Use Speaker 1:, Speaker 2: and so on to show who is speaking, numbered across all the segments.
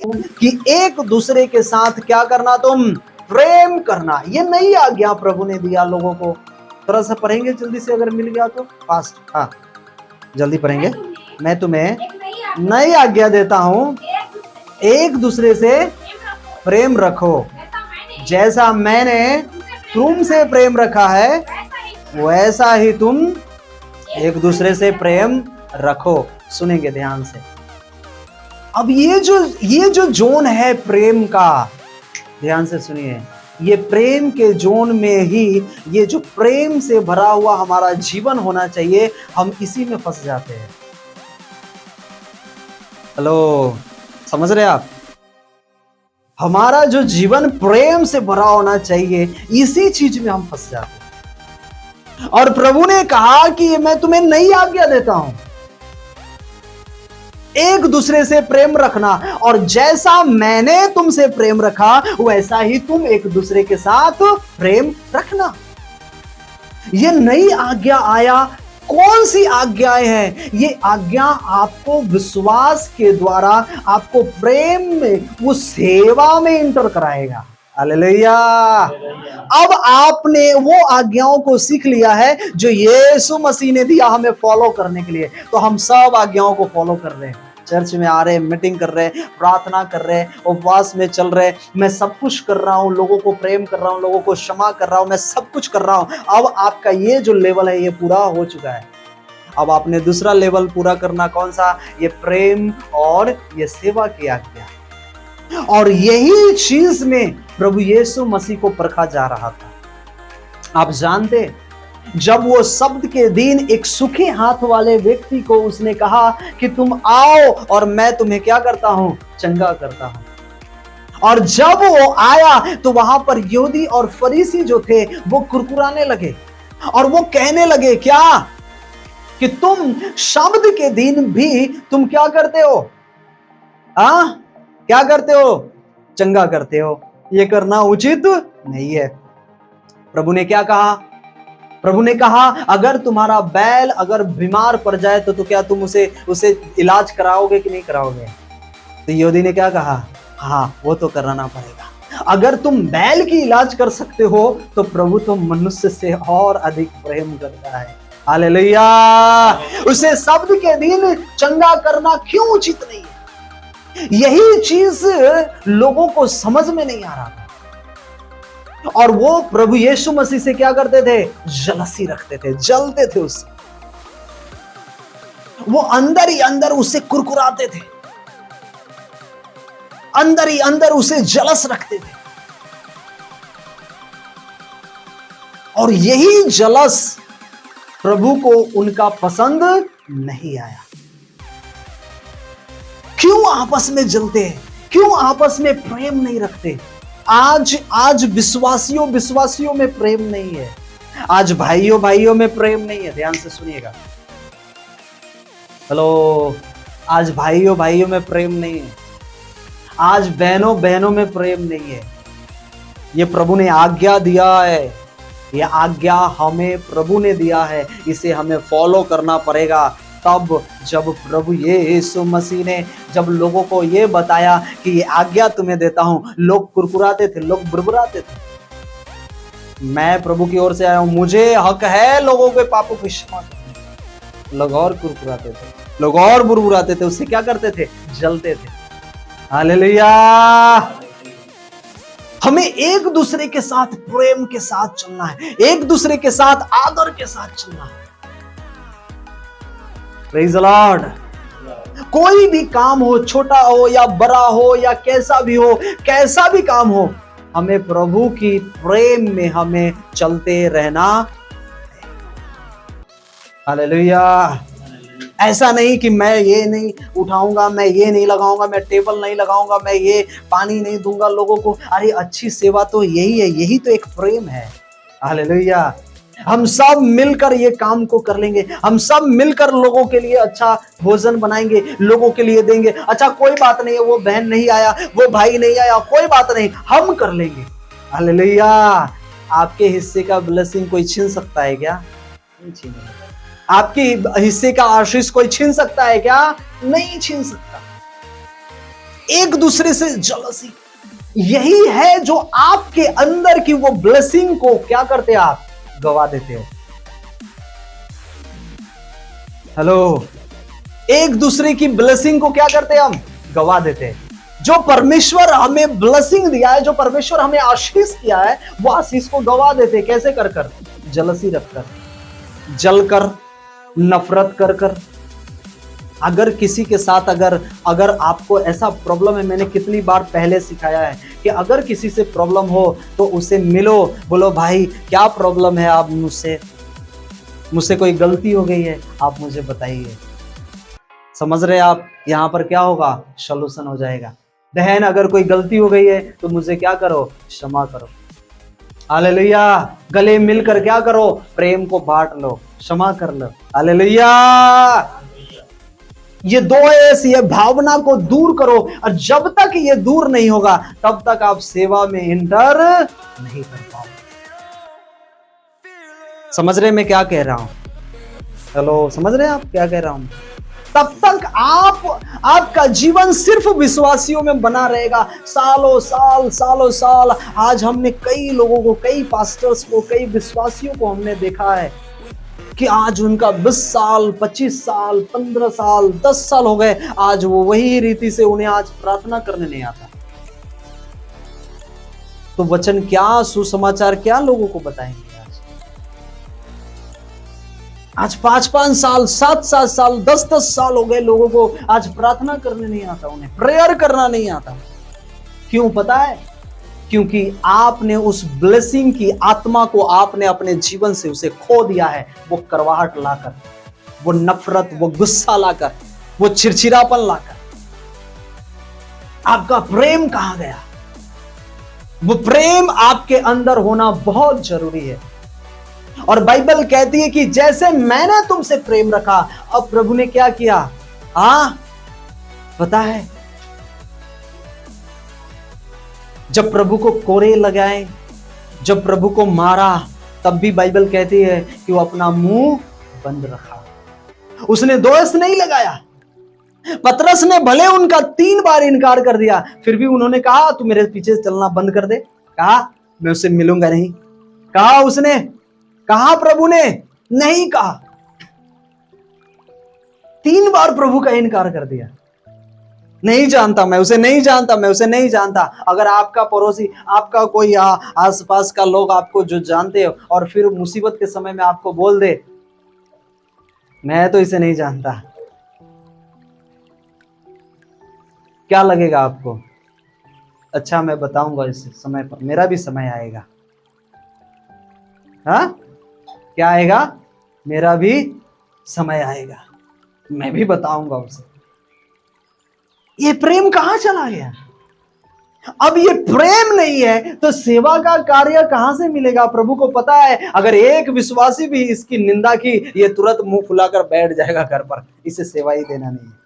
Speaker 1: कि एक दूसरे के साथ क्या करना, तुम प्रेम करना। ये नई आज्ञा प्रभु ने दिया लोगों को। थोड़ा सा पढ़ेंगे जल्दी से, अगर मिल गया तो फास्ट। हाँ, जल्दी पढ़ेंगे। मैं तुम्हें नई आज्ञा देता हूं, एक दूसरे से प्रेम रखो, जैसा मैंने तुमसे प्रेम रखा है वैसा ही तुम एक दूसरे से प्रेम रखो। सुनेंगे ध्यान से। अब ये जो जोन है प्रेम का, ध्यान से सुनिए। ये प्रेम के जोन में ही ये जो प्रेम से भरा हुआ हमारा जीवन होना चाहिए, हम इसी में फंस जाते हैं। हेलो, समझ रहे आप? हमारा जो जीवन प्रेम से भरा होना चाहिए, इसी चीज में हम फंस जाते हैं। और प्रभु ने कहा कि मैं तुम्हें नई आज्ञा देता हूं, एक दूसरे से प्रेम रखना, और जैसा मैंने तुमसे प्रेम रखा वैसा ही तुम एक दूसरे के साथ प्रेम रखना। ये नई आज्ञा आया। कौन सी आज्ञाएं हैं? ये आज्ञा आपको विश्वास के द्वारा आपको प्रेम में, वो सेवा में इंटर कराएगा। हालेलुया। अब आपने वो आज्ञाओं को सीख लिया है जो यीशु मसीह ने दिया हमें फॉलो करने के लिए। तो हम सब आज्ञाओं को फॉलो कर रहे हैं, चर्च में आ रहे हैं, मीटिंग कर रहे हैं, प्रार्थना कर रहे हैं, उपवास में चल रहे हैं। मैं सब कुछ कर रहा हूं, लोगों को प्रेम कर रहा हूं, लोगों को क्षमा कर रहा हूं, मैं सब कुछ कर रहा हूं। अब आपका ये जो लेवल है ये पूरा हो चुका है। अब आपने दूसरा लेवल पूरा करना, कौन सा? ये प्रेम और ये सेवा की आज्ञा। और यही चीज में प्रभु यीशु मसीह को परखा जा रहा था। आप जानते, जब वो शब्द के दिन एक सूखे हाथ वाले व्यक्ति को उसने कहा कि तुम आओ और मैं तुम्हें क्या करता हूं? चंगा करता हूं। और जब वो आया तो वहां पर यहूदी और फरीसी जो थे वो कुरकुराने लगे और वो कहने लगे क्या? कि तुम शब्द के दिन भी तुम क्या करते हो? क्या करते हो? चंगा करते हो। ये करना उचित नहीं है। प्रभु ने क्या कहा? प्रभु ने कहा अगर तुम्हारा बैल अगर बीमार पड़ जाए तो क्या तुम उसे इलाज कराओगे कि नहीं कराओगे? तो यहूदी ने क्या कहा? हाँ, वो तो कराना पड़ेगा। अगर तुम बैल की इलाज कर सकते हो तो प्रभु तो मनुष्य से और अधिक प्रेम करता है। हालेलुया। उसे शब्द के दिन चंगा करना क्यों उचित नहीं है? यही चीज लोगों को समझ में नहीं आ रहा था। और वो प्रभु यीशु मसीह से क्या करते थे? जलसी रखते थे, जलते थे उससे। वो अंदर ही अंदर उससे कुरकुराते थे, अंदर ही अंदर उसे जलस रखते थे। और यही जलस प्रभु को उनका पसंद नहीं आया। क्यों आपस में जलते हैं? क्यों आपस में प्रेम नहीं रखते? आज विश्वासियों में प्रेम नहीं है। आज भाइयों में प्रेम नहीं है। ध्यान से सुनिएगा। हेलो, आज भाइयों में प्रेम नहीं है। आज बहनों में प्रेम नहीं है। ये प्रभु ने आज्ञा दिया है, ये आज्ञा हमें प्रभु ने दिया है, इसे हमें फॉलो करना पड़ेगा। तब जब प्रभु यीशु मसीह ने जब लोगों को ये बताया कि ये आज्ञा तुम्हें देता हूं, लोग कुरकुराते थे, लोग बुरबुराते थे। मैं प्रभु की ओर से आया हूं, मुझे हक है लोगों के पापों की क्षमा करने। लोग और कुरकुराते थे, लोग और बुरबुराते थे, उससे क्या करते थे? जलते थे। हालेलुया। हमें एक दूसरे के साथ प्रेम के साथ चलना है, एक दूसरे के साथ आदर के साथ चलना है। Praise the Lord. कोई भी काम हो, छोटा हो या बड़ा हो या कैसा भी काम हो, हमें प्रभु की प्रेम में हमें चलते रहना। हालेलुया। ऐसा नहीं कि मैं ये नहीं उठाऊंगा, मैं ये नहीं लगाऊंगा, मैं टेबल नहीं लगाऊंगा, मैं ये पानी नहीं दूंगा लोगों को। अरे अच्छी सेवा तो यही है, यही तो एक प्रेम है। हालेलुया। हम सब मिलकर ये काम को कर लेंगे, हम सब मिलकर लोगों के लिए अच्छा भोजन बनाएंगे, लोगों के लिए देंगे। अच्छा कोई बात नहीं है, वो बहन नहीं आया, वो भाई नहीं आया, कोई बात नहीं, हम कर लेंगे। हालेलुया। आपके हिस्से का ब्लेसिंग कोई छीन सकता है क्या? नहीं छीनेगा। आपके हिस्से का आशीष कोई छीन सकता है क्या? नहीं छीन सकता। एक दूसरे से जलसी। यही है जो आपके अंदर की वो ब्लेसिंग को क्या करते हैं, आप गवा देते हो। हेलो, एक दूसरे की ब्लेसिंग को क्या करते हैं, हम गवा देते हैं। जो परमेश्वर हमें ब्लेसिंग दिया है, जो परमेश्वर हमें आशीष किया है, वो आशीष को गवा देते। कैसे? कर कर, जलसी रखकर, जलकर, नफरत कर कर। अगर किसी के साथ अगर आपको ऐसा प्रॉब्लम है, मैंने कितनी बार पहले सिखाया है कि अगर किसी से प्रॉब्लम हो तो उसे मिलो, बोलो भाई क्या प्रॉब्लम है, आप मुझसे कोई गलती हो गई है, आप मुझे बताइए। समझ रहे आप? यहां पर क्या होगा, सॉल्यूशन हो जाएगा। बहन अगर कोई गलती हो गई है तो मुझे क्या करो, क्षमा करो। हालेलुया। गले मिलकर क्या करो, प्रेम को बांट लो, क्षमा कर लो। हालेलुया। ये दोष, ये भावना को दूर करो, और जब तक ये दूर नहीं होगा तब तक आप सेवा में इंटर नहीं कर पाओगे। समझ रहे मैं क्या कह रहा हूं? हेलो, समझ रहे हैं आप क्या कह रहा हूं? तब तक आपका जीवन सिर्फ विश्वासियों में बना रहेगा, सालों साल। आज हमने कई लोगों को, कई पास्टर्स को, कई विश्वासियों को हमने देखा है कि आज उनका 20 साल, 25 साल, 15 साल, 10 साल हो गए, आज वो वही रीति से, उन्हें आज प्रार्थना करने नहीं आता। तो वचन क्या, सुसमाचार क्या लोगों को बताएंगे? आज 5-5 साल, 7-7 साल, 10-10 साल हो गए लोगों को, आज प्रार्थना करने नहीं आता, उन्हें प्रेयर करना नहीं आता। क्यों पता है? क्योंकि आपने उस ब्लेसिंग की आत्मा को आपने अपने जीवन से उसे खो दिया है। वो करवाहट लाकर, वो नफरत, वो गुस्सा लाकर, वो चिड़चिड़ापन लाकर। आपका प्रेम कहां गया? वो प्रेम आपके अंदर होना बहुत जरूरी है। और बाइबल कहती है कि जैसे मैंने तुमसे प्रेम रखा, अब प्रभु ने क्या किया? पता है, जब प्रभु को कोड़े लगाए, जब प्रभु को मारा, तब भी बाइबल कहती है कि वो अपना मुंह बंद रखा, उसने दोष नहीं लगाया। पतरस ने भले उनका 3 बार इनकार कर दिया, फिर भी उन्होंने कहा तू मेरे पीछे चलना बंद कर दे। कहा मैं उससे मिलूंगा नहीं। कहा उसने, कहा प्रभु ने, नहीं कहा। 3 बार प्रभु का इनकार कर दिया। नहीं जानता, मैं उसे नहीं जानता, मैं उसे नहीं जानता। अगर आपका पड़ोसी, आपका कोई आसपास का लोग आपको जो जानते हो, और फिर मुसीबत के समय में आपको बोल दे मैं तो इसे नहीं जानता, क्या लगेगा आपको? अच्छा मैं बताऊंगा इस समय पर, मेरा भी समय आएगा। हाँ, क्या आएगा? मेरा भी समय आएगा, मैं भी बताऊंगा उसे। ये प्रेम कहां चला गया? अब ये प्रेम नहीं है तो सेवा का कार्य कहां से मिलेगा? प्रभु को पता है, अगर एक विश्वासी भी इसकी निंदा की, ये तुरंत मुंह फुलाकर बैठ जाएगा घर पर, इसे सेवा ही देना नहीं है।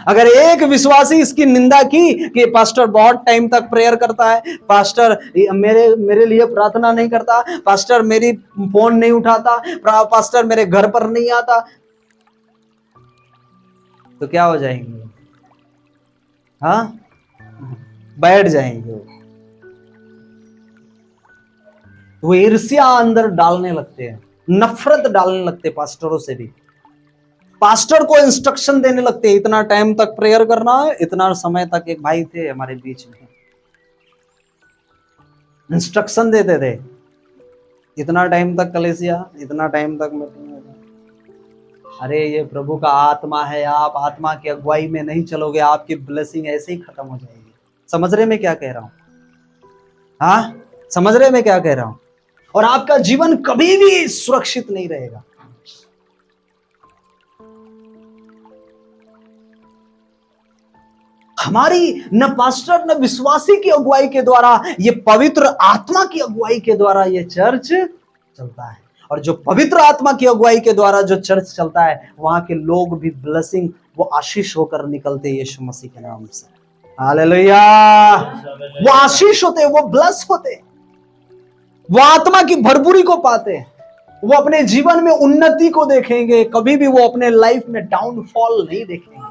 Speaker 1: अगर एक विश्वासी इसकी निंदा की कि पास्टर बहुत टाइम तक प्रेयर करता है, पास्टर मेरे लिए प्रार्थना नहीं करता, पास्टर मेरी फोन नहीं उठाता, पास्टर मेरे घर पर नहीं आता, तो क्या हो जाएंगे? हाँ, बैठ जाएंगे। वो ईर्ष्या अंदर डालने लगते हैं, नफरत डालने लगते पास्टरों से भी। पास्टर को इंस्ट्रक्शन देने लगते हैं, इतना टाइम तक प्रेयर करना है, इतना समय तक। एक भाई थे हमारे बीच में, इंस्ट्रक्शन देते थे, इतना टाइम तक कलेसिया, इतना टाइम तक मैं। अरे ये प्रभु का आत्मा है, आप आत्मा की अगुवाई में नहीं चलोगे, आपकी ब्लेसिंग ऐसे ही खत्म हो जाएगी। समझ रहे मैं क्या कह रहा हूं? हाँ, समझ रहे मैं क्या कह रहा हूं? और आपका जीवन कभी भी सुरक्षित नहीं रहेगा। हमारी न पास्टर न विश्वासी की अगुवाई के द्वारा, ये पवित्र आत्मा की अगुवाई के द्वारा ये चर्च चलता है। और जो पवित्र आत्मा की अगुवाई के द्वारा जो चर्च चलता है, वहां के लोग भी ब्लेसिंग, वो आशीष होकर निकलते यीशु मसीह के नाम से। हालेलुया। वो आशीष होते, वो ब्लेस होते, वो आत्मा की भरपूरी को पाते, वो अपने जीवन में उन्नति को देखेंगे, कभी भी वो अपने लाइफ में डाउनफॉल नहीं देखेंगे।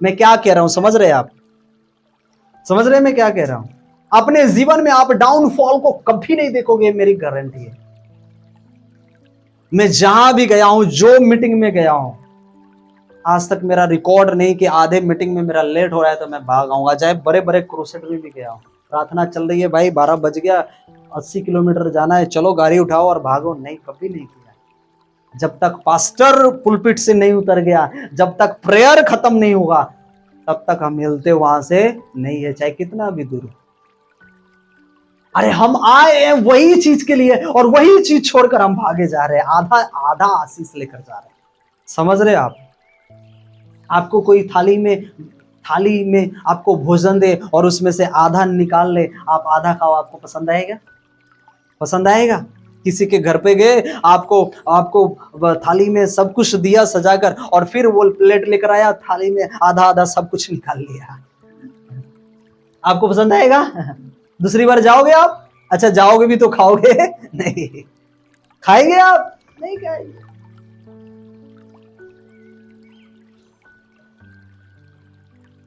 Speaker 1: मैं क्या कह रहा हूं, समझ रहे आप? समझ रहे हैं मैं क्या कह रहा हूं? अपने जीवन में आप डाउनफॉल को कभी नहीं देखोगे, मेरी गारंटी है। मैं जहां भी गया हूं, जो मीटिंग में गया हूं, आज तक मेरा रिकॉर्ड नहीं कि आधे मीटिंग में मेरा लेट हो रहा है तो मैं भाग आऊंगा। चाहे बड़े बड़े क्रूसेड में भी गया हूं, प्रार्थना चल रही है, भाई 12 बज गया, 80 किलोमीटर जाना है, चलो गाड़ी उठाओ और भागो, नहीं, कभी नहीं किया। जब तक पास्टर पुलपिट से नहीं उतर गया, जब तक प्रेयर खत्म नहीं हुआ, तब तक हम हिलते वहां से नहीं है, चाहे कितना भी दूर। अरे हम आए हैं वही चीज के लिए और वही चीज छोड़कर हम भागे जा रहे हैं, आधा आधा आशीष लेकर जा रहे हैं। समझ रहे आप? आपको कोई थाली में आपको भोजन दे और उसमें से आधा निकाल ले, आप आधा खाओ, आपको पसंद आएगा? पसंद आएगा? किसी के घर पे गए, आपको आपको थाली में सब कुछ दिया सजाकर और फिर वो प्लेट लेकर आया, थाली में आधा आधा सब कुछ निकाल लिया, आपको पसंद आएगा? दूसरी बार जाओगे आप? अच्छा, जाओगे भी तो खाओगे नहीं? खाएंगे आप? नहीं खाएंगे।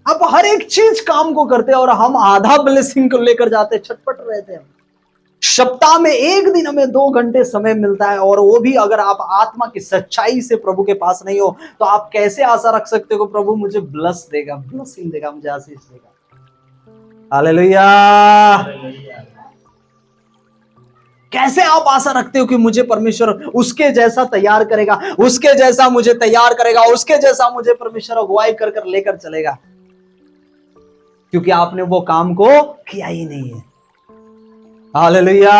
Speaker 1: आप हर एक चीज काम को करते हैं और हम आधा ब्लेसिंग को लेकर जाते, छटपट रहते हैं। सप्ताह में एक दिन हमें 2 घंटे समय मिलता है, और वो भी अगर आप आत्मा की सच्चाई से प्रभु के पास नहीं हो, तो आप कैसे आशा रख सकते हो प्रभु मुझे ब्लस देगा, ब्लेसिंग देगा, मुझे आशीष देगा? हालेलुया। कैसे आप आशा रखते हो कि मुझे परमेश्वर उसके जैसा तैयार करेगा, उसके जैसा मुझे तैयार करेगा, उसके जैसा मुझे परमेश्वर अगुवाई कर कर लेकर चलेगा? क्योंकि आपने वो काम को किया ही नहीं है। हालेलुया।